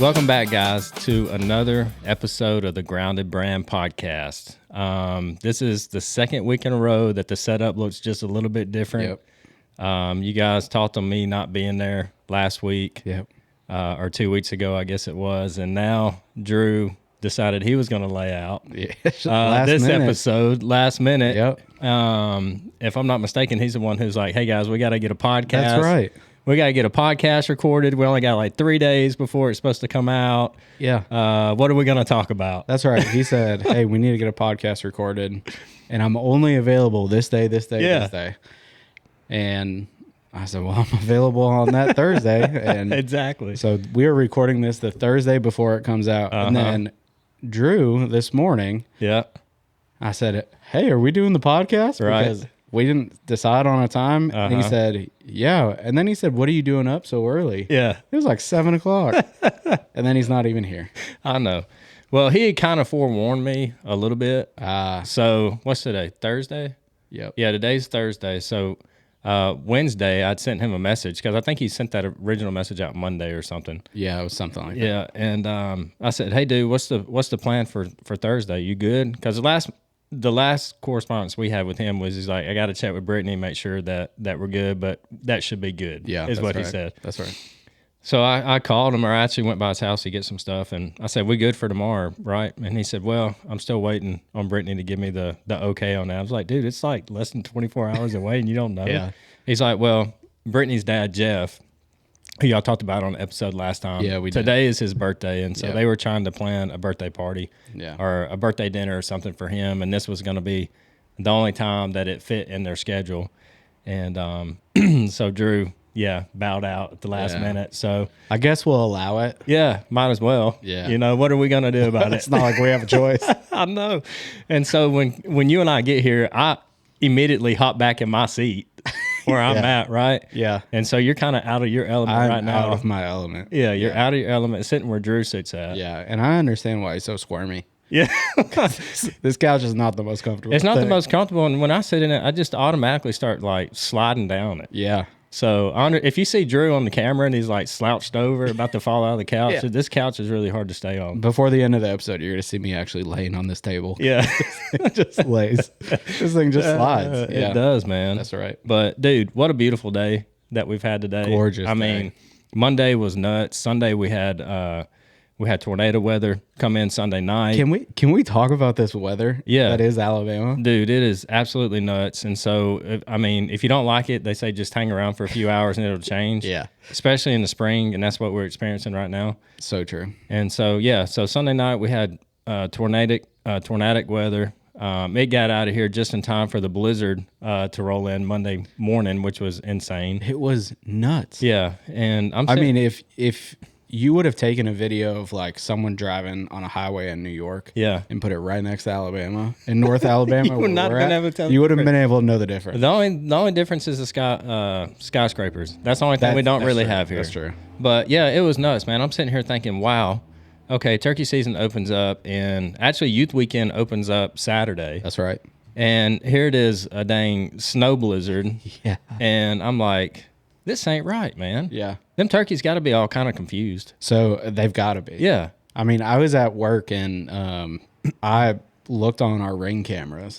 Welcome back, guys, to another episode of the Grounded Brand Podcast. This is the second week in a row that the setup looks just a little bit different. Yep. You guys talked on me not being there last week, or 2 weeks ago, I guess it was, and now Drew decided he was going to lay out this episode last minute. Yep. If I'm not mistaken, he's the one who's like, "Hey guys, we got to get a podcast." That's right. We got to get a podcast recorded. We only got like 3 days before it's supposed to come out. Yeah. What are we going to talk about? That's right. He said, "Hey, we need to get a podcast recorded, and I'm only available this day, this day." And I said, "Well, I'm available on that Thursday." And exactly. So we are recording this the Thursday before it comes out. And then Drew this morning, I said, "Hey, are we doing the podcast?" Right. Because we didn't decide on a time. And he said, "Yeah." And then he said, "What are you doing up so early?" Yeah. It was like 7:00. And then he's not even here. I know. Well, he had kind of forewarned me a little bit. So what's today? Thursday? Yep. Yeah, today's Thursday. So Wednesday, I'd sent him a message because I think he sent that original message out Monday or something. Yeah, it was something like that. Yeah, and I said, "Hey, dude, what's the plan for Thursday? You good?" Because the last correspondence we had with him was he's like, "I got to chat with Brittany, make sure that we're good, but that should be good." Yeah, is what right. he said. That's right. So I called him, or I actually went by his house to get some stuff, and I said, "We good for tomorrow, right?" And he said, "Well, I'm still waiting on Brittany to give me the okay on that." I was like, "Dude, it's like less than 24 hours away, and you don't know." Yeah. He's like, "Well, Brittany's dad, Jeff, who y'all talked about on the episode last time. Yeah, we did. Today is his birthday, and so they were trying to plan a birthday party, or a birthday dinner or something for him, and this was going to be the only time that it fit in their schedule." And so Drew, bowed out at the last minute. So I guess we'll allow it. yeah, might as well. Yeah. You know, what are we going to do about it? It's not like we have a choice. I know. And so when you and I get here, I immediately hop back in my seat where I'm at, right? Yeah. And so you're kind of out of your element right now. Out of my element. Yeah, you're out of your element, sitting where Drew sits at. Yeah, and I understand why he's so squirmy. Yeah. This couch is not the most comfortable. It's not the most comfortable, and when I sit in it, I just automatically start like sliding down it. Yeah. So if you see Drew on the camera and he's like slouched over, about to fall out of the couch, this couch is really hard to stay on. Before the end of the episode, you're going to see me actually laying on this table. Yeah. It just lays. This thing just slides. It does, man. That's right. But, dude, what a beautiful day that we've had today. Gorgeous I mean, Monday was nuts. Sunday we had tornado weather come in Sunday night. Can we talk about this weather? Yeah. That is Alabama. Dude, it is absolutely nuts. And so, if you don't like it, they say just hang around for a few hours and it'll change. Yeah. Especially in the spring, and that's what we're experiencing right now. So true. And so, so Sunday night we had tornadic weather. It got out of here just in time for the blizzard to roll in Monday morning, which was insane. It was nuts. Yeah, and if you would have taken a video of like someone driving on a highway in New York, and put it right next to Alabama, in North Alabama, you would not been able to tell. You would have been able to know the difference. The only difference is the skyscrapers. That's the only thing we don't really have here. That's true. But yeah, it was nuts, man. I'm sitting here thinking, wow. Okay, turkey season opens up, and actually Youth Weekend opens up Saturday. That's right. And here it is, a dang snow blizzard. Yeah. And I'm like, this ain't right, man. Yeah. Them turkeys got to be all kind of confused. So they've got to be. Yeah. I mean, I was at work, and I looked on our Ring cameras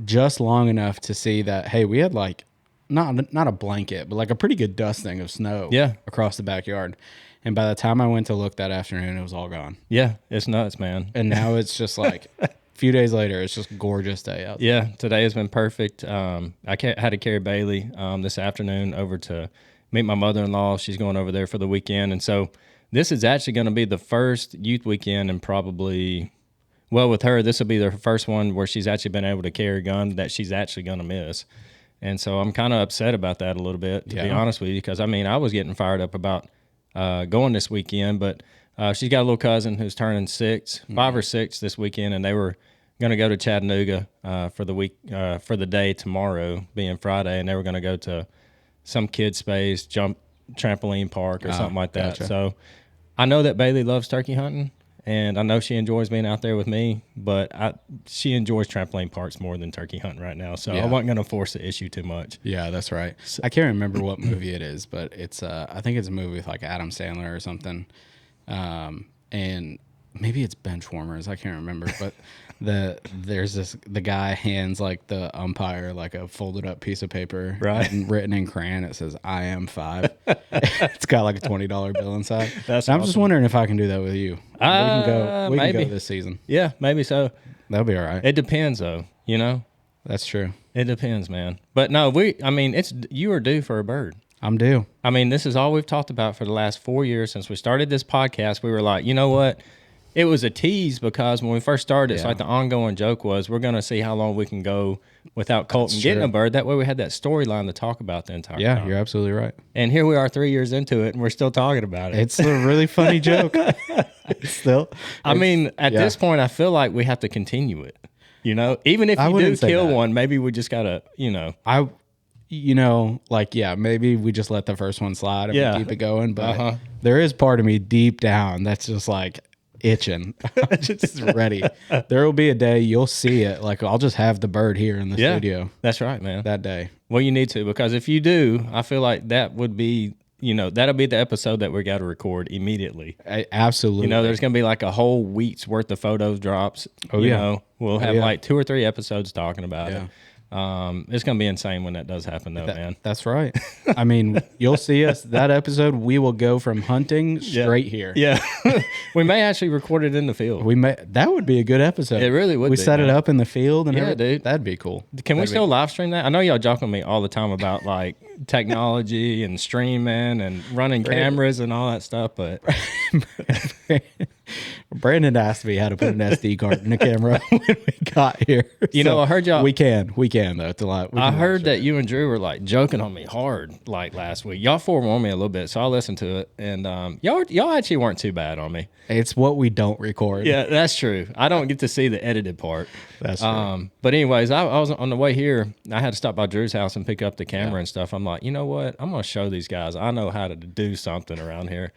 just long enough to see that, hey, we had like, not a blanket, but like a pretty good dusting of snow across the backyard. And by the time I went to look that afternoon, it was all gone. Yeah, it's nuts, man. And now it's just like a few days later, it's just a gorgeous day out there. Yeah, today has been perfect. I had to carry Bailey this afternoon over to meet my mother-in-law. She's going over there for the weekend. And so this is actually going to be the first youth weekend, and probably, well, with her, this will be the first one where she's actually been able to carry a gun that she's actually going to miss. And so I'm kind of upset about that a little bit, to be honest with you, because, I mean, I was getting fired up about going this weekend, but she's got a little cousin who's turning 5 or 6 this weekend, and they were going to go to Chattanooga for the day tomorrow, being Friday, and they were going to go to some kid space, trampoline park or something like that. Gotcha. So I know that Bailey loves turkey hunting, and I know she enjoys being out there with me, but she enjoys trampoline parks more than turkey hunting right now. So I wasn't going to force the issue too much. Yeah, that's right. I can't remember what movie it is, but it's I think it's a movie with like Adam Sandler or something. And maybe it's bench warmers. I can't remember, but the guy hands like the umpire like a folded up piece of paper, Right. and written in crayon. It says "I am 5." It's got like a $20 bill inside. That's And I'm just awesome. wondering if I can do that with you. We can go. We can Maybe. go this season. Yeah, maybe so. That'll be all right. It depends, though. You know, That's true. it depends, man. But no, I mean, you are due for a bird. I'm due. I mean, this is all we've talked about for the last 4 years since we started this podcast. We were like, you know what? It was a tease because when we first started, it's Yeah. like the ongoing joke was we're going to see how long we can go without Colton That's getting true. a bird. That way we had that storyline to talk about the entire Yeah, time. you're absolutely right. And here we are 3 years into it, and we're still talking about it. It's a really funny joke. I mean, at yeah. this point, I feel like we have to continue it. You know, even if I you do wouldn't say kill that. one, maybe we just got to, you know. Maybe we just let the first one slide and Yeah. we keep it going. But Uh-huh. there is part of me deep down that's just like itching, just ready. There will be a day you'll see it. Like I'll just have the bird here in the Yeah, studio that's right, man. that day. Well, you need to, because if you do, I feel like that would be, you know, that'll be the episode that we got to record immediately. Absolutely. You know, there's going to be like a whole week's worth of photos drops. Oh, you yeah. know, we'll have yeah. like 2 or 3 episodes talking about Yeah. it. It's going to be insane when that does happen, though, man. That's right. I mean, you'll see us that episode. We will go from hunting straight here. Yeah. We may actually record it in the field. That would be a good episode. It really would We be, set it man. up in the field and Yeah, everything. dude. That'd be cool. Can we That'd be still live stream that? I know y'all joke with me all the time about like technology and streaming and running cameras and all that stuff, but Brandon asked me how to put an SD card in the camera when we got here. You know, I heard y'all. We can though. I heard that you and Drew were like joking on me hard like last week. Y'all forewarned me a little bit, so I listened to it, and y'all actually weren't too bad on me. It's what we don't record. Yeah, that's true. I don't get to see the edited part. That's true. But anyways, I was on the way here. I had to stop by Drew's house and pick up the camera and stuff. I'm like, you know what? I'm gonna show these guys I know how to do something around here.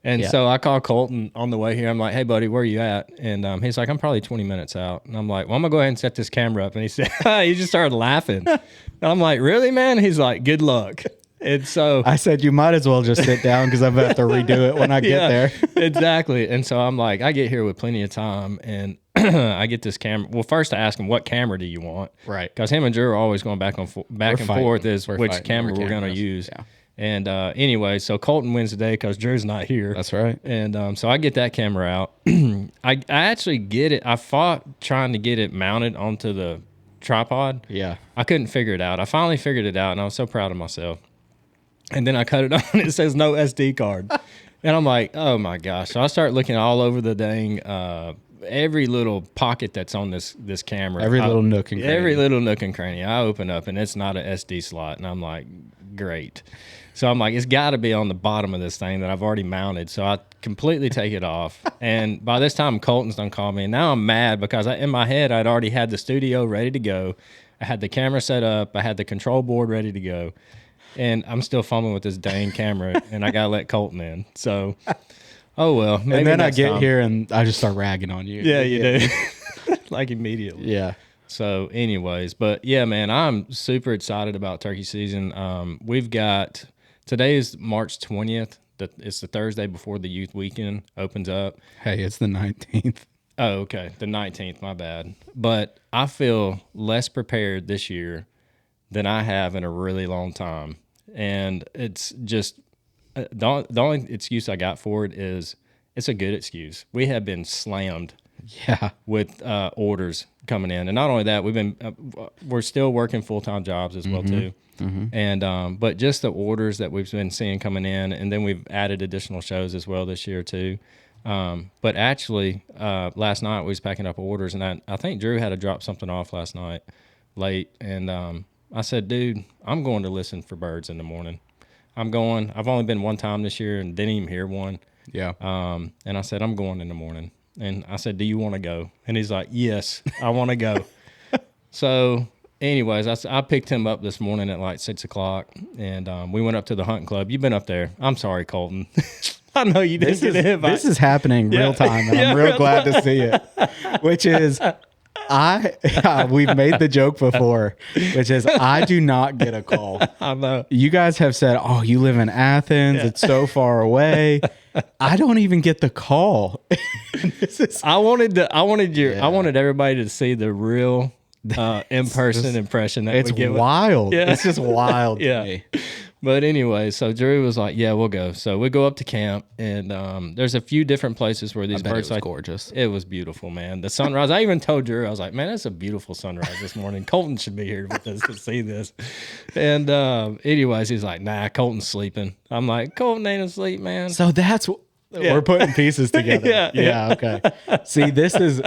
And Yeah. so I called Colton on the way here. I'm like, hey, buddy, where you at? And he's like, I'm probably 20 minutes out. And I'm like, well, I'm going to go ahead and set this camera up. And he said, he just started laughing. And I'm like, really, man? He's like, good luck. And so I said you might as well just sit down because I'm about to redo it when I get there. exactly. And so I'm like, I get here with plenty of time. And I get this camera. Well, first I ask him, what camera do you want? Right. Because him and Drew are always going back and fighting. forth is We're which fighting camera over we're going to cameras. use. Yeah. And anyway, so Colton wins the day because Drew's not here. That's right. And so I get that camera out. I actually get it. I fought trying to get it mounted onto the tripod. Yeah. I couldn't figure it out. I finally figured it out, and I was so proud of myself. And then I cut it on. It says no SD card. And I'm like, oh, my gosh. So I start looking all over the dang every little pocket that's on this camera. Every little nook and cranny. Every little nook and cranny. I open up, and it's not an SD slot. And I'm like, great. So I'm like, it's got to be on the bottom of this thing that I've already mounted. So I completely take it off. And by this time, Colton's done called me. And now I'm mad because in my head, I'd already had the studio ready to go. I had the camera set up. I had the control board ready to go. And I'm still fumbling with this dang camera. And I got to let Colton in. So, oh, well. Maybe And then I next get time. here and I just start ragging on you. Yeah, you do. Like immediately. Yeah. So, anyways, but yeah, man, I'm super excited about turkey season. We've got today is March 20th. It's the Thursday before the youth weekend opens up. Hey, it's the 19th. Oh, okay, the 19th. My bad. But I feel less prepared this year than I have in a really long time, and it's just the only excuse I got for it is it's a good excuse. We have been slammed Yeah. with orders coming in, and not only that, we're still working full-time jobs as well too. And but just the orders that we've been seeing coming in, and then we've added additional shows as well this year too. But actually, last night we was packing up orders, and I think Drew had to drop something off last night late, and I said, dude, I'm going to listen for birds in the morning. I'm going. I've only been one time this year and didn't even hear one. Yeah. And I said, I'm going in the morning. And I said, do you want to go? And he's like, yes, I want to go. So anyways, I picked him up this morning at like 6 o'clock, and we went up to the hunting club. You've been up there. I'm sorry, Colton. I know you didn't get an invite. This is happening real time, and I'm real glad to see it. Which is, we've made the joke before, which is I do not get a call. I know. You guys have said, "Oh, you live in Athens. It's so far away." I don't even get the call. I wanted everybody to see the real in-person impression that It's we get. wild. Yeah. It's just wild Yeah. to me. But anyway, so Drew was like, "Yeah, we'll go." So we go up to camp, and there's a few different places where these Bet it birds was gorgeous. It was beautiful, man. The sunrise. I even told Drew, I was like, "Man, that's a beautiful sunrise this morning. Colton should be here with us to see this." And anyways, he's like, "Nah, Colton's sleeping." I'm like, "Colton ain't asleep, man." So that's what we're putting pieces together. Yeah. Okay. See, this is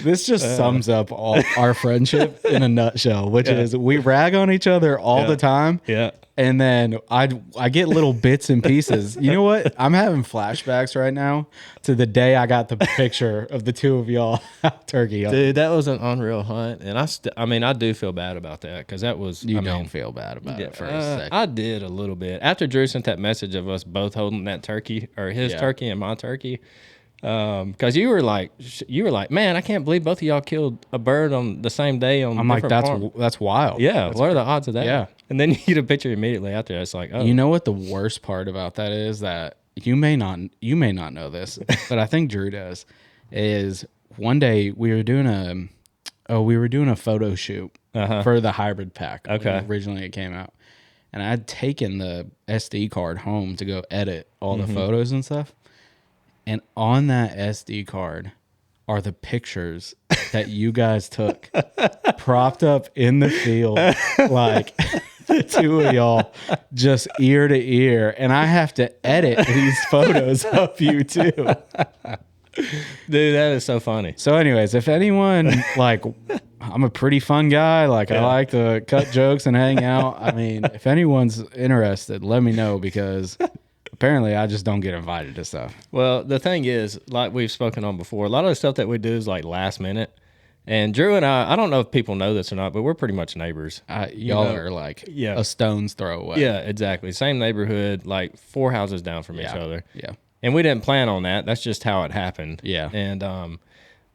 this just sums up all our friendship in a nutshell, which is we rag on each other all the time. Yeah. And then I get little bits and pieces. You know what? I'm having flashbacks right now to the day I got the picture of the two of y'all turkey. Dude, that was an unreal hunt, and I do feel bad about that because that was. You don't feel bad about it for a second. I did a little bit after Drew sent that message of us both holding that turkey, or his turkey and my turkey. Because you were like, man, I can't believe both of y'all killed a bird on the same day on. I'm like, farms. that's wild. Yeah, what are the odds of that? Yeah. And then you get a picture immediately after. It's like, oh, You know what the worst part about that is? That you may not know this, but I think Drew does. Is one day we were doing a photo shoot for the hybrid pack. Okay. Originally it came out, and I had taken the SD card home to go edit all the photos and stuff. And on that SD card are the pictures that you guys took, propped up in the field, like the two of y'all, just ear to ear. And I have to edit these photos of you too. dude, that is so funny. So, anyways, if anyone I'm a pretty fun guy. I like to cut jokes and hang out. I mean, if anyone's interested, let me know because. Apparently, I just don't get invited to stuff. Well, the thing is, like we've spoken on before, a lot of the stuff that we do is like last minute. And Drew and I don't know if people know this or not, but we're pretty much neighbors. Y'all are a stone's throw away. Yeah, exactly. Same neighborhood, like 4 houses down from each other. Yeah. And we didn't plan on that. That's just how it happened. Yeah. And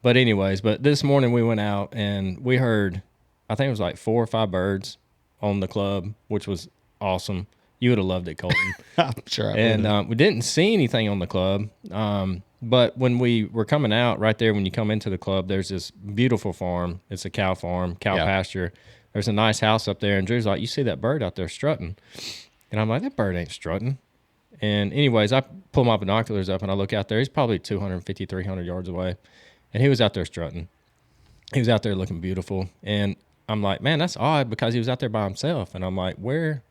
but anyways, this morning we went out and we heard, I think it was like 4 or 5 birds on the club, which was awesome. You would have loved it, Colton. I'm sure I would. And we didn't see anything on the club. But when we were coming out right there, when you come into the club, there's this beautiful farm. It's a cow farm, pasture. There's a nice house up there. And Drew's like, you see that bird out there strutting? And I'm like, that bird ain't strutting. And anyways, I pull my binoculars up and I look out there. He's probably 250, 300 yards away. And he was out there strutting. He was out there looking beautiful. And I'm like, man, that's odd because he was out there by himself. And I'm like, where's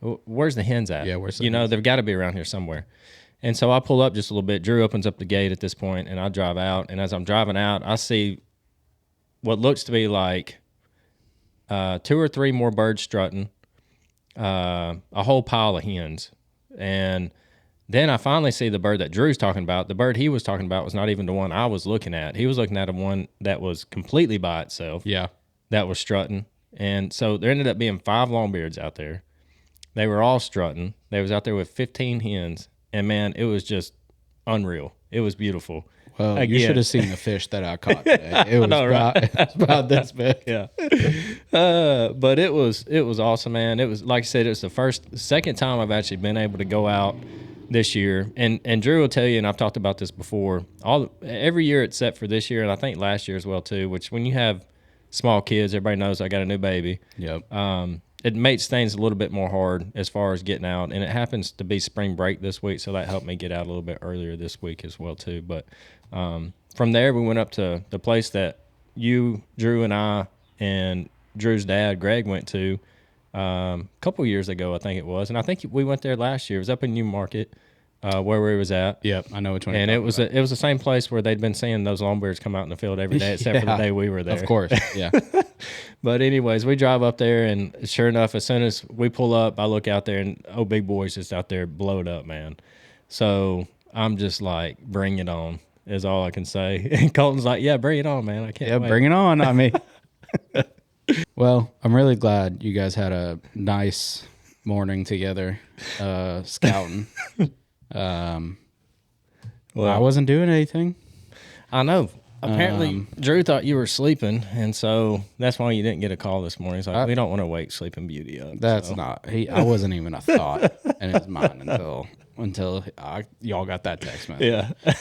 the hens at? Yeah, where's the hens? They've got to be around here somewhere. And so I pull up just a little bit. Drew opens up the gate at this point, and I drive out. And as I'm driving out, I see what looks to be like 2 or 3 more birds strutting, a whole pile of hens. And then I finally see the bird that Drew's talking about. The bird he was talking about was not even the one I was looking at. He was looking at one that was completely by itself. Yeah. That was strutting. And so there ended up being 5 longbeards out there. They were all strutting. They was out there with 15 hens. And, man, it was just unreal. It was beautiful. Well, you should have seen the fish that I caught today. It was, it was about this big. Yeah. But it was awesome, man. It was, like I said, it's the second time I've actually been able to go out this year. And Drew will tell you, and I've talked about this before, every year except for this year, and I think last year as well, too, which when you have small kids, everybody knows I got a new baby. Yep. It makes things a little bit more hard as far as getting out, and it happens to be spring break this week, so that helped me get out a little bit earlier this week as well too. But from there, we went up to the place that you, Drew, and I, and Drew's dad, Greg, went to a couple years ago, I think it was, and I think we went there last year. It was up in New Market, where we was at. Yep, I know which one. And it was the same place where they'd been seeing those longbeards come out in the field every day, except for the day we were there. Of course, yeah. But anyways, we drive up there, and sure enough, as soon as we pull up, I look out there, and big boy's just out there blowed up, man. So I'm just like, bring it on, is all I can say. And Colton's like, yeah, bring it on, man. I can't wait. Bring it on. I mean, well, I'm really glad you guys had a nice morning together, scouting. Well, I wasn't doing anything. I know. Apparently, Drew thought you were sleeping, and so that's why you didn't get a call this morning. He's like, we don't want to wake Sleeping Beauty up. That's so. not. I wasn't even a thought in his mind until y'all got that text message. Yeah.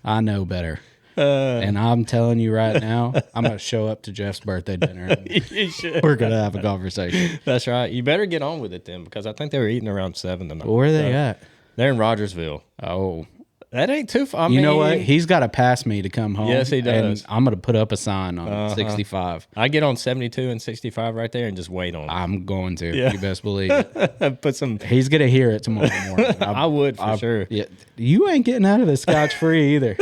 I know better. And I'm telling you right now, I'm going to show up to Jeff's birthday dinner. And You should. we're going to have a conversation. That's right. You better get on with it then, because I think they were eating around 7 tonight. Where are they at? They're in Rogersville. Oh, That ain't too far. you know what? He's got to pass me to come home. Yes, he does. And I'm going to put up a sign on 65. I get on 72 and 65 right there and just wait on it. I'm going to. You best believe it. Put some. He's going to hear it tomorrow morning. I would for sure. Yeah, you ain't getting out of this scotch-free either.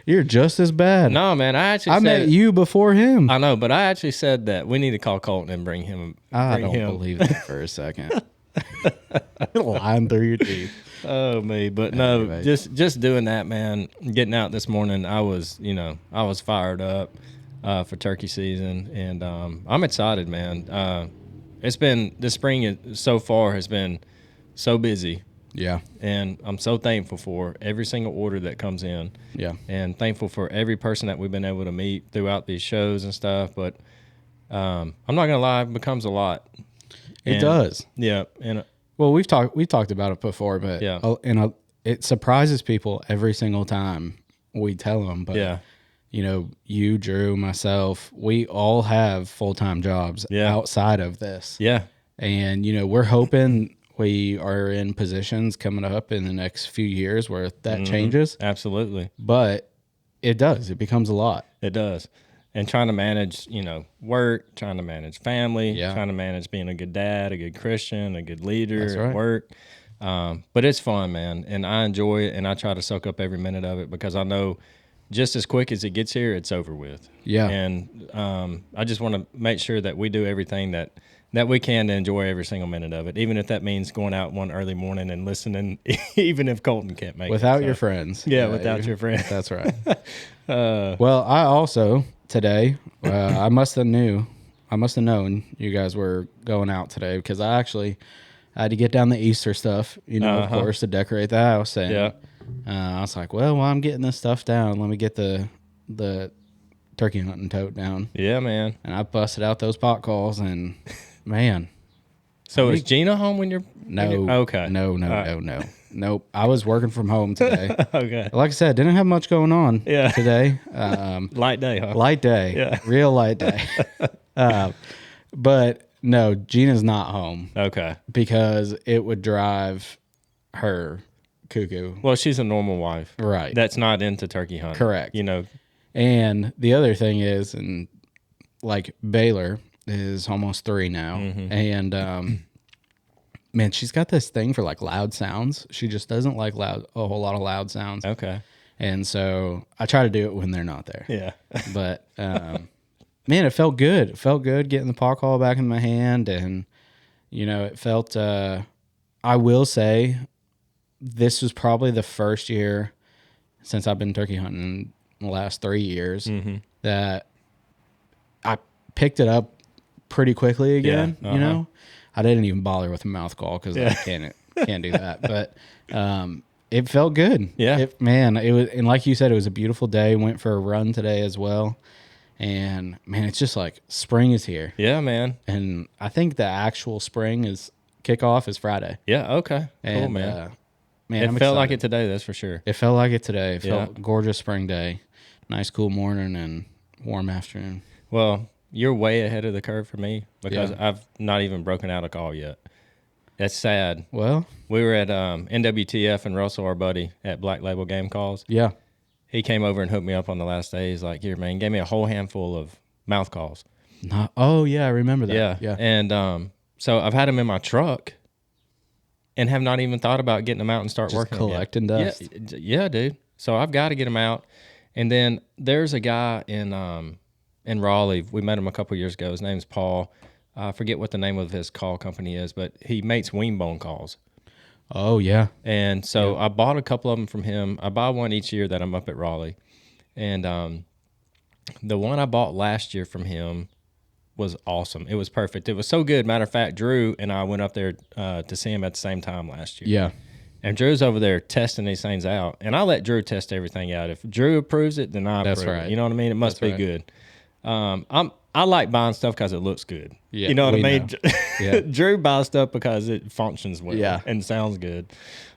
You're just as bad. No, man. I met you before him. I know, but I actually said that we need to call Colton and bring him. I don't believe that for a second. Lying through your teeth. Oh me, but no, Anyway. just doing that, man. Getting out this morning, I was fired up for turkey season, and I'm excited, man. It's been this spring so far has been so busy, Yeah. and I'm so thankful for every single order that comes in. Yeah. And thankful for every person that we've been able to meet throughout these shows and stuff. But I'm not gonna lie, it becomes a lot. It does. Yeah, and Well, we've talked about it before, but Yeah. It surprises people every single time we tell them. But yeah, you, Drew, myself, we all have full-time jobs outside of this. yeah, And we're hoping we are in positions coming up in the next few years where that changes. absolutely, But it does. It becomes a lot. it does. And trying to manage, work, trying to manage family, Yeah. trying to manage being a good dad, a good Christian, a good leader That's at right. work. But it's fun, man, and I enjoy it, and I try to soak up every minute of it because I know just as quick as it gets here, it's over with. Yeah. And I just want to make sure that we do everything that we can to enjoy every single minute of it, even if that means going out one early morning and listening, even if Colton can't make Without it. your friends. Yeah, without your friends. That's right. Well, I also today I must have known you guys were going out today because I had to get down the Easter stuff, of course, to decorate the house. And Yeah. I was like, well, while I'm getting this stuff down, let me get the turkey hunting tote down. Yeah, man. And I busted out those pot calls, and man, So is Gina home when you're? Okay. No. Nope. I was working from home today. Okay. Like I said, didn't have much going on Yeah. today. Light day, huh? Light day. Yeah. Real light day. But no, Gina's not home Okay. because it would drive her cuckoo. Well, she's a normal wife. Right. That's not into turkey hunting. Correct. You know. And the other thing is, and like Baylor is almost 3 now. Mm-hmm. And man, she's got this thing for like loud sounds. She just doesn't like a whole lot of loud sounds. Okay. And so I try to do it when they're not there. Yeah. But man, it felt good. It felt good getting the pot call back in my hand. And, it felt, I will say, this was probably the first year since I've been turkey hunting in the last 3 years that I picked it up pretty quickly again. Yeah, I didn't even bother with a mouth call because I can't do that. But it felt good. Yeah. It was, and like you said, it was a beautiful day. Went for a run today as well. And man, it's just like spring is here. Yeah, man. And I think the actual kickoff is Friday. Yeah. Okay. And, Cool, man. Man, It I'm felt like excited. it today. That's for sure. It felt like it today. It Yeah. felt a gorgeous spring day. Nice cool morning and warm afternoon. Well, you're way ahead of the curve for me because Yeah. I've not even broken out a call yet. That's sad. Well, We were at NWTF and Russell, our buddy, at Black Label Game Calls. yeah. He came over and hooked me up on the last day. He's like, here, man, gave me a whole handful of mouth calls. Oh, yeah, I remember that. Yeah. Yeah. And so I've had them in my truck and have not even thought about getting them out and start Just working. them yet. collecting dust. Yeah, dude. So I've got to get them out. And then there's a guy in Raleigh. We met him a couple years ago. His name's Paul. I forget what the name of his call company is, but he makes wing bone calls. Oh, yeah. And so I bought a couple of them from him. I buy one each year that I'm up at Raleigh. And the one I bought last year from him was awesome. It was perfect. It was so good. Matter of fact, Drew and I went up there to see him at the same time last year. Yeah. And Drew's over there testing these things out. And I let Drew test everything out. If Drew approves it, then I That's approve it. right. You know what I mean? It must be good. I like buying stuff because it looks good. Yeah, you know what I mean? Yeah. Drew buys stuff because it functions well and sounds good.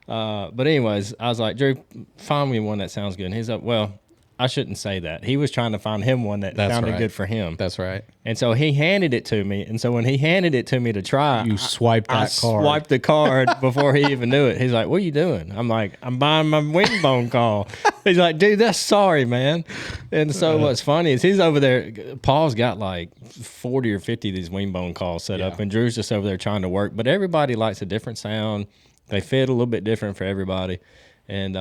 But anyways, I was like, Drew, find me one that sounds good. And he's like, well, I shouldn't say that. He was trying to find him one that sounded good for him. That's right. And so he handed it to me. And so when he handed it to me to try, You swiped that card. swiped the card before he even knew it. He's like, what are you doing? I'm like, I'm buying my wing bone call. He's like, dude, that's sorry, man. And so what's funny is he's over there. Paul's got like 40 or 50 of these wing bone calls set up. And Drew's just over there trying to work. But everybody likes a different sound. They fit a little bit different for everybody. And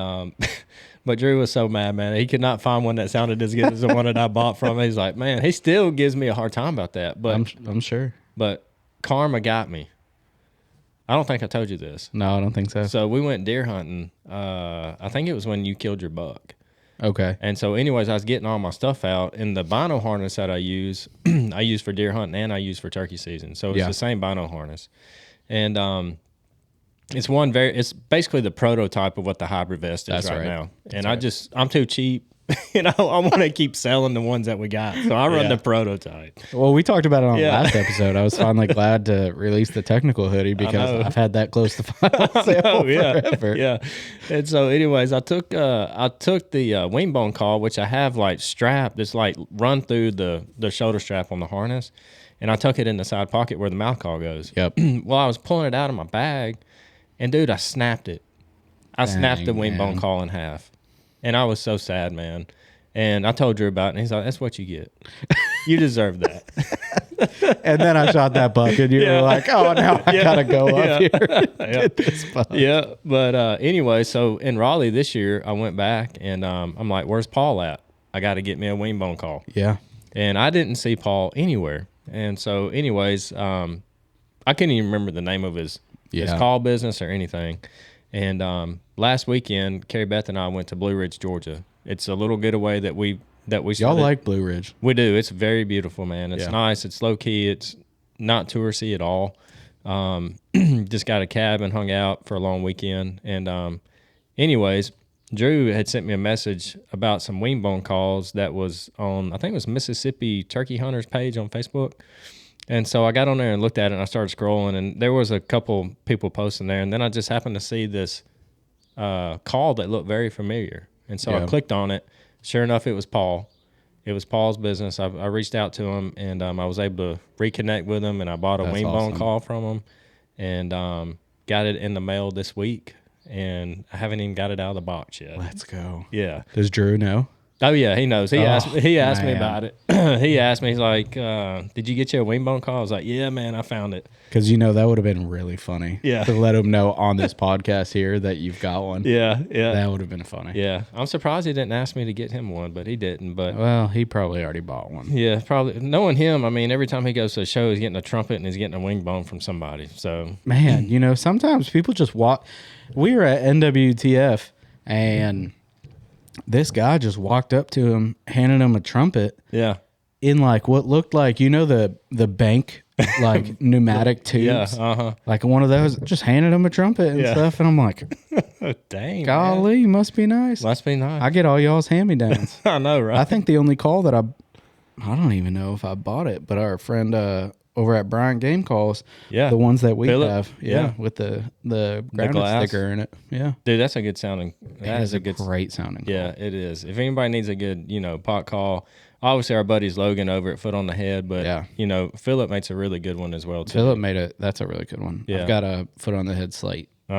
but Drew was so mad, man. He could not find one that sounded as good as the one that I bought from him. He's like, man, he still gives me a hard time about that. But I'm sure. But karma got me. I don't think I told you this. No, I don't think so. So we went deer hunting. I think it was when you killed your buck. Okay. And so anyways, I was getting all my stuff out. And the bino harness that I use, I use for deer hunting and I use for turkey season. So it's the same bino harness. And it's basically the prototype of what the hybrid vest is right now. And I'm too cheap. I want to keep selling the ones that we got. So I run the prototype. Well, we talked about it on the last episode. I was finally glad to release the technical hoodie because I've had that close to final sale forever. Yeah. And so anyways, I took the wing bone call, which I have like strapped. It's like run through the shoulder strap on the harness. And I tuck it in the side pocket where the mouth call goes. Yep. Well, I was pulling it out of my bag. And, dude, I snapped it. I snapped the wing bone call in half. And I was so sad, man. And I told Drew about it, and he's like, that's what you get. You deserve that. And then I shot that buck, and you were like, oh, now I got to go up here and get this buck. Yeah, but anyway, so in Raleigh this year, I went back, and I'm like, where's Paul at? I got to get me a wing bone call. Yeah. And I didn't see Paul anywhere. And so anyways, I couldn't even remember the name of his call business or anything. And last weekend, Carrie Beth and I went to Blue Ridge, Georgia. It's a little getaway that we started. Y'all like Blue Ridge? We do. It's very beautiful, man. It's nice. It's low key. It's not touristy at all. Just got a cabin, hung out for a long weekend. And anyways, Drew had sent me a message about some wing bone calls that was on, I think it was Mississippi Turkey Hunters page on Facebook. And so I got on there and looked at it, and I started scrolling, and there was a couple people posting there. And then I just happened to see this call that looked very familiar. And so I clicked on it. Sure enough, it was Paul. It was Paul's business. I reached out to him, and I was able to reconnect with him, and I bought a wing bone call from him and got it in the mail this week. And I haven't even got it out of the box yet. Let's go. Yeah. Does Drew know? Oh yeah, he knows. He asked me about it. He asked me, he's like, did you get your wing bone call? I was like, yeah, man, I found it. Because that would have been really funny. Yeah. To let him know on this podcast here that you've got one. Yeah. That would have been funny. Yeah. I'm surprised he didn't ask me to get him one, but he didn't. But well, he probably already bought one. Yeah, probably. Knowing him, I mean, every time he goes to a show, he's getting a trumpet and he's getting a wing bone from somebody. So man, sometimes people just walk. We were at NWTF and this guy just walked up to him, handed him a trumpet. Yeah. In like what looked like, the bank, like pneumatic tubes. Yeah. Like one of those, just handed him a trumpet and stuff. And I'm like, dang. Golly, must be nice. Must be nice. I get all y'all's hand-me-downs. I know, right? I think the only call that I don't even know if I bought it, but our friend over at Bryant Game Calls, the ones that we have, with the grounded sticker in it. Yeah. Dude, that's a good sounding. That is a good, great sounding call. Yeah, it is. If anybody needs a good, pot call, obviously our buddy's Logan over at Foot on the Head, but Philip makes a really good one as well too. Philip that's a really good one. Yeah. I've got a Foot on the Head slate too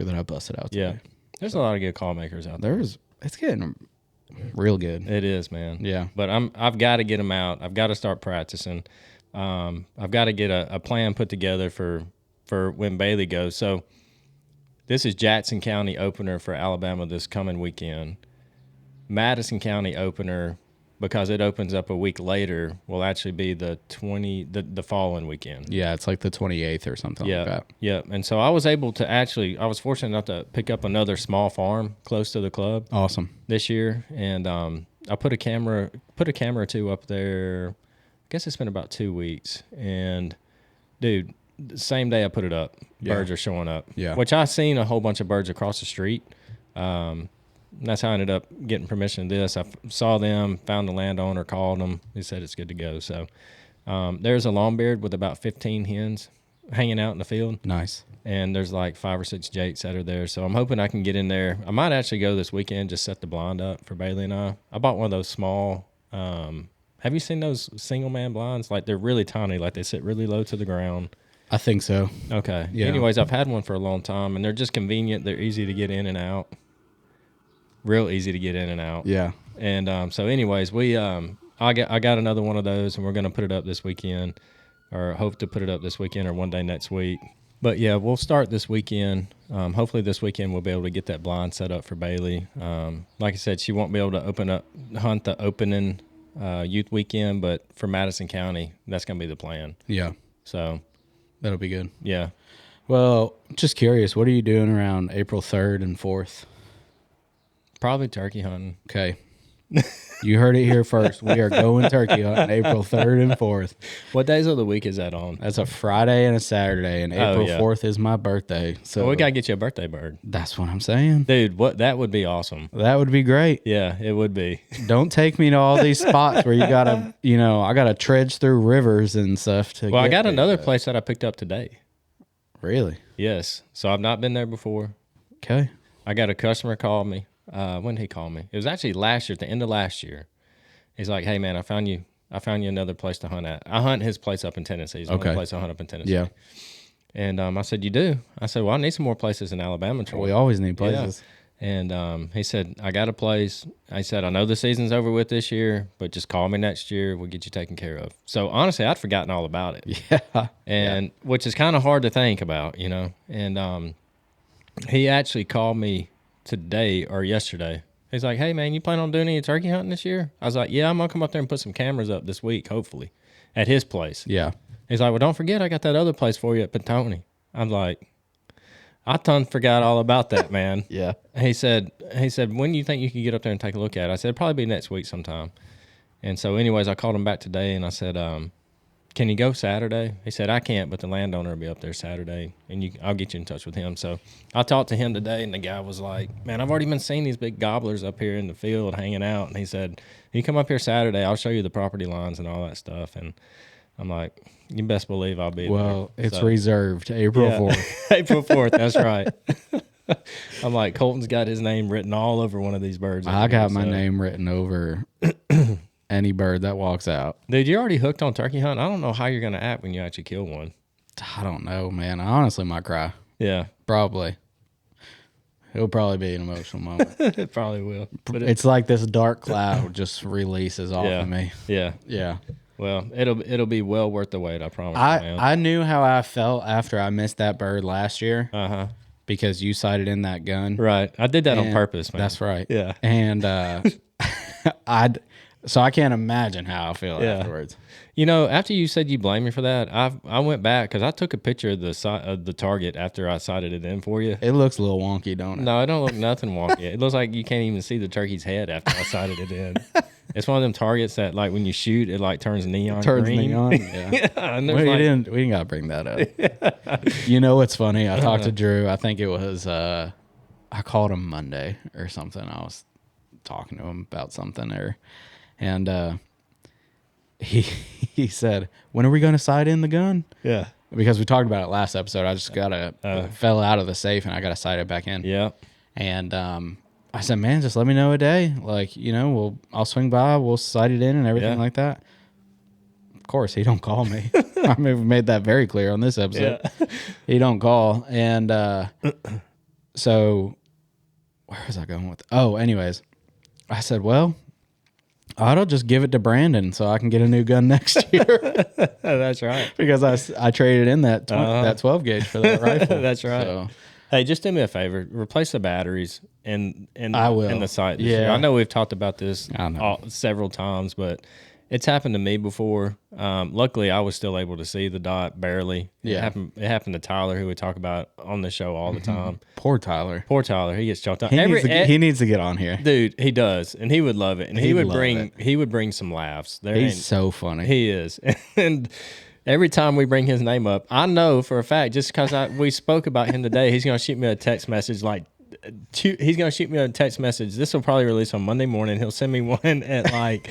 that I busted out today. Yeah. There's a lot of good call makers out there. It's getting real good. It is, man. Yeah. But I've got to get them out. I've got to start practicing. I've got to get a plan put together for when Bailey goes. So this is Jackson County opener for Alabama this coming weekend. Madison County opener, because it opens up a week later, will actually be the following weekend. Yeah, it's like the 28th or something like that. Yeah. And so I was able to I was fortunate enough to pick up another small farm close to the club. Awesome. This year. And I put a camera or two up there. I guess it's been about 2 weeks. And dude, same day I put it up, birds are showing up. Yeah. Which I seen a whole bunch of birds across the street. That's how I ended up getting permission to this. I saw them, found the landowner, called them. He said it's good to go. So there's a longbeard with about 15 hens hanging out in the field. Nice. And there's like 5 or 6 jakes that are there. So I'm hoping I can get in there. I might actually go this weekend, just set the blind up for Bailey and I. I bought one of those small, have you seen those single man blinds? Like they're really tiny, like they sit really low to the ground. I think so. Okay. Yeah. Anyways, I've had one for a long time, and they're just convenient. They're easy to get in and out. Real easy to get in and out. Yeah. And so anyways, I got another one of those, and we're going to put it up this weekend, or hope to put it up this weekend or one day next week. But yeah, we'll start this weekend. Hopefully this weekend we'll be able to get that blind set up for Bailey. Like I said, she won't be able to hunt the opening youth weekend, but for Madison County, that's going to be the plan. Yeah. So that'll be good. Yeah. Well, just curious, what are you doing around April 3rd and 4th? Probably turkey hunting. Okay. You heard it here first. We are going turkey hunting April 3rd and 4th. What days of the week is that on? That's a Friday and a Saturday, and April 4th is my birthday. So we got to get you a birthday bird. That's what I'm saying. Dude, that would be awesome. That would be great. Yeah, it would be. Don't take me to all these spots where you got to, I got to trudge through rivers and stuff to Well, I got there. another place that I picked up today. Really? Yes. So I've not been there before. Okay. I got a customer call me. When did he call me? It was actually last year, at the end of last year. He's like, "Hey man, I found you another place to hunt at." I hunt his place up in Tennessee. It's the only place I hunt up in Tennessee. Yeah. And I said, "You do?" I said, "Well, I need some more places in Alabama, Troy." We always need places. Yeah. And he said, "I got a place." I said, "I know the season's over with this year, but just call me next year. We'll get you taken care of." So honestly, I'd forgotten all about it. Yeah. And which is kind of hard to think about, And he actually called me today or yesterday. He's like, "Hey man, you plan on doing any turkey hunting this year?" I was like, "Yeah, I'm gonna come up there and put some cameras up this week, hopefully, at his place." Yeah. He's like, "Well, don't forget, I got that other place for you at Pentoni." I'm like, I forgot all about that, man. Yeah. He said, "When do you think you could get up there and take a look at it?" I said, "Probably be next week sometime." And so anyways, I called him back today and I said, "Can you go Saturday?" He said, "I can't, but the landowner will be up there Saturday, and I'll get you in touch with him." So I talked to him today, and the guy was like, "Man, I've already been seeing these big gobblers up here in the field hanging out." And he said, "You come up here Saturday, I'll show you the property lines and all that stuff." And I'm like, "You best believe I'll be there." Well, it's reserved April 4th. April 4th, that's right. I'm like, Colton's got his name written all over one of these birds. I got my name written over any bird that walks out. Dude, you're already hooked on turkey hunting. I don't know how you're going to act when you actually kill one. I don't know, man. I honestly might cry. Yeah. Probably. It'll probably be an emotional moment. It probably will. But It's like this dark cloud just releases off yeah. of me. Yeah. Yeah. Well, it'll be well worth the wait, I promise you, man. I knew how I felt after I missed that bird last year. Uh-huh. Because you sighted in that gun. Right. I did that on purpose, man. That's right. Yeah. And so I can't imagine how I feel afterwards. After you said you blame me for that, I went back because I took a picture of the target after I sighted it in for you. It looks a little wonky, don't it? No, it don't look nothing wonky. It looks like you can't even see the turkey's head after I sighted it in. It's one of them targets that, like, when you shoot, it like turns neon green. Yeah. And we didn't gotta bring that up. You know what's funny? I talked to Drew. I think it was I called him Monday or something. I was talking to him about something there, and he said, "When are we gonna sight in the gun?" Yeah. Because we talked about it last episode. I just fell out of the safe and I gotta sight it back in. Yeah. And I said, "Man, just let me know a day. Like, I'll swing by, we'll sight it in and everything like that." Of course, he don't call me. I mean, we made that very clear on this episode. Yeah. He don't call. And so where was I going with? Oh, anyways, I said, "Well, I'll just give it to Brandon so I can get a new gun next year." That's right. Because I traded in that 12 gauge for that rifle. That's right. So, hey, just do me a favor. Replace the batteries in the sight this year. I know we've talked about this several times, but it's happened to me before. Luckily, I was still able to see the dot barely. Yeah. It happened to Tyler, who we talk about on the show all the time. Poor Tyler. He gets choked up. He needs to get on here. Dude, he does, and he would love it. And he would bring some laughs. He's so funny. He is. And every time we bring his name up, I know for a fact, just because we spoke about him today, he's going to shoot me a text message he's going to shoot me a text message. This will probably release on Monday morning. He'll send me one at like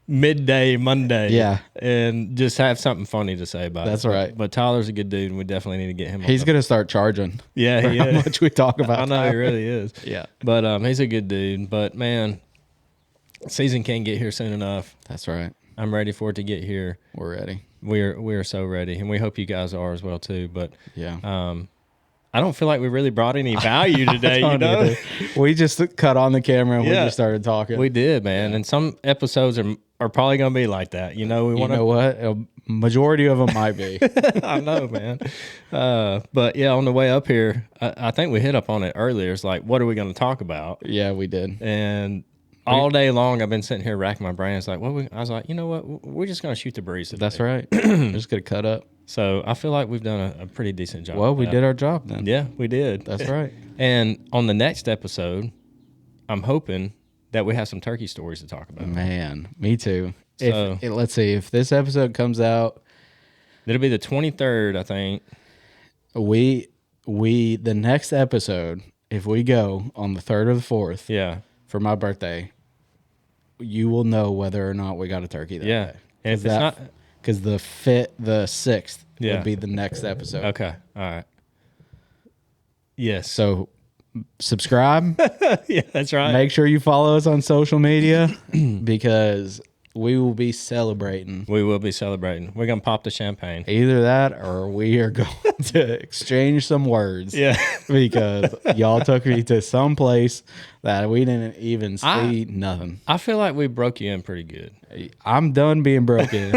midday Monday. Yeah. And just have something funny to say about it. That's right. But Tyler's a good dude, and we definitely need to get him on. He's going to start charging. Yeah, for he how is. much we talk about I know, Tyler. he really is. Yeah. But he's a good dude. But, man, season can't get here soon enough. That's right. I'm ready for it to get here. We're ready. We're so ready, and we hope you guys are as well, too. But, yeah. I don't feel like we really brought any value today, you know? Either. We just cut on the camera and we just started talking. We did, man. And some episodes are probably going to be like that. You know, You know what? A majority of them might be. I know, man. But yeah, on the way up here, I think we hit up on it earlier. It's like, what are we going to talk about? Yeah, we did. And all day long, I've been sitting here racking my brain. It's like, I was like, you know what? We're just going to shoot the breeze today. That's right. We're just going to cut up. So I feel like we've done a pretty decent job. Well, we did our job then. Yeah, we did. That's right. And on the next episode, I'm hoping that we have some turkey stories to talk about. Man, me too. So, Let's see. If this episode comes out, it'll be the 23rd, I think. The next episode, if we go on the 3rd or the 4th, yeah, for my birthday, you will know whether or not we got a turkey that day. And if it's not, because the 6th will be the next episode. Okay, all right. Yes. So subscribe. Yeah, that's right. Make sure you follow us on social media because we will be celebrating. We will be celebrating. We're gonna pop the champagne. Either that or we are going to exchange some words. Yeah. Because y'all took me to some place that we didn't even see nothing. I feel like we broke you in pretty good. I'm done being broken.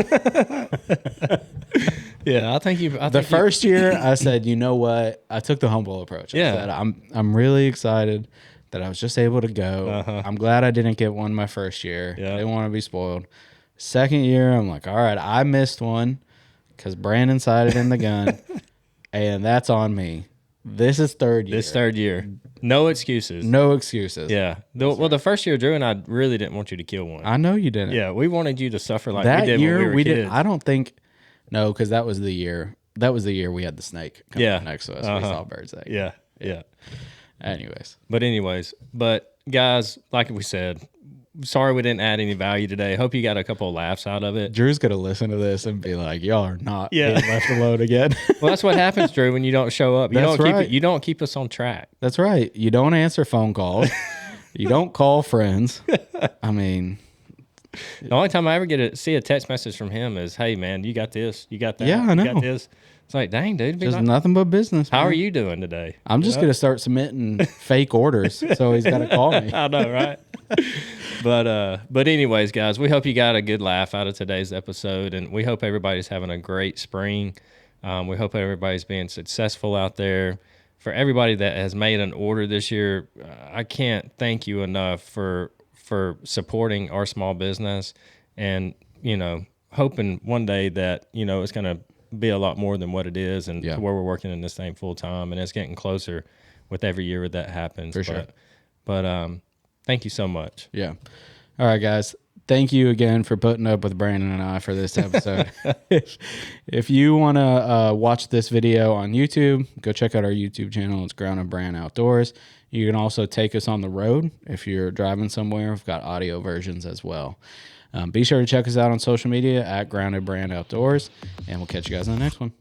Yeah, I think the first year I said, you know what? I took the humble approach. I said, I'm really excited that I was just able to go. Uh-huh. I'm glad I didn't get one my first year. Yeah. I didn't want to be spoiled. Second year, I'm like, all right, I missed one because Brandon sided in the gun, and that's on me. This is third year. No excuses. No excuses. Yeah. The first year, Drew and I really didn't want you to kill one. I know you didn't. Yeah, we wanted you to suffer like that we did year, when we were kids. I don't think, no, because that was the year. That was the year we had the snake come up next to us. We saw Bird's egg. Yeah. Anyways. But guys, like we said, sorry we didn't add any value today. Hope you got a couple of laughs out of it. Drew's going to listen to this and be like, y'all are not being left alone again. Well, that's what happens, Drew, when you don't show up. You don't keep us on track. That's right. You don't answer phone calls. You don't call friends. I mean, the only time I ever see a text message from him is, hey, man, you got this. You got that. Yeah, I know. You got this. It's like, dang, dude. Just nothing but business. How man. are you doing today? I'm just going to start submitting fake orders, so he's got to call me. I know, right? But anyways, guys, we hope you got a good laugh out of today's episode, and we hope everybody's having a great spring. We hope everybody's being successful out there. For everybody that has made an order this year, I can't thank you enough for supporting our small business, and hoping one day that it's going to be a lot more than what it is, and to where we're working in this thing full time, and it's getting closer with every year that happens. For sure. But thank you so much. Yeah. All right, guys. Thank you again for putting up with Brandon and I for this episode. If you want to watch this video on YouTube, go check out our YouTube channel. It's Grounded Brand Outdoors. You can also take us on the road if you're driving somewhere. We've got audio versions as well. Be sure to check us out on social media at Grounded Brand Outdoors, and we'll catch you guys in the next one.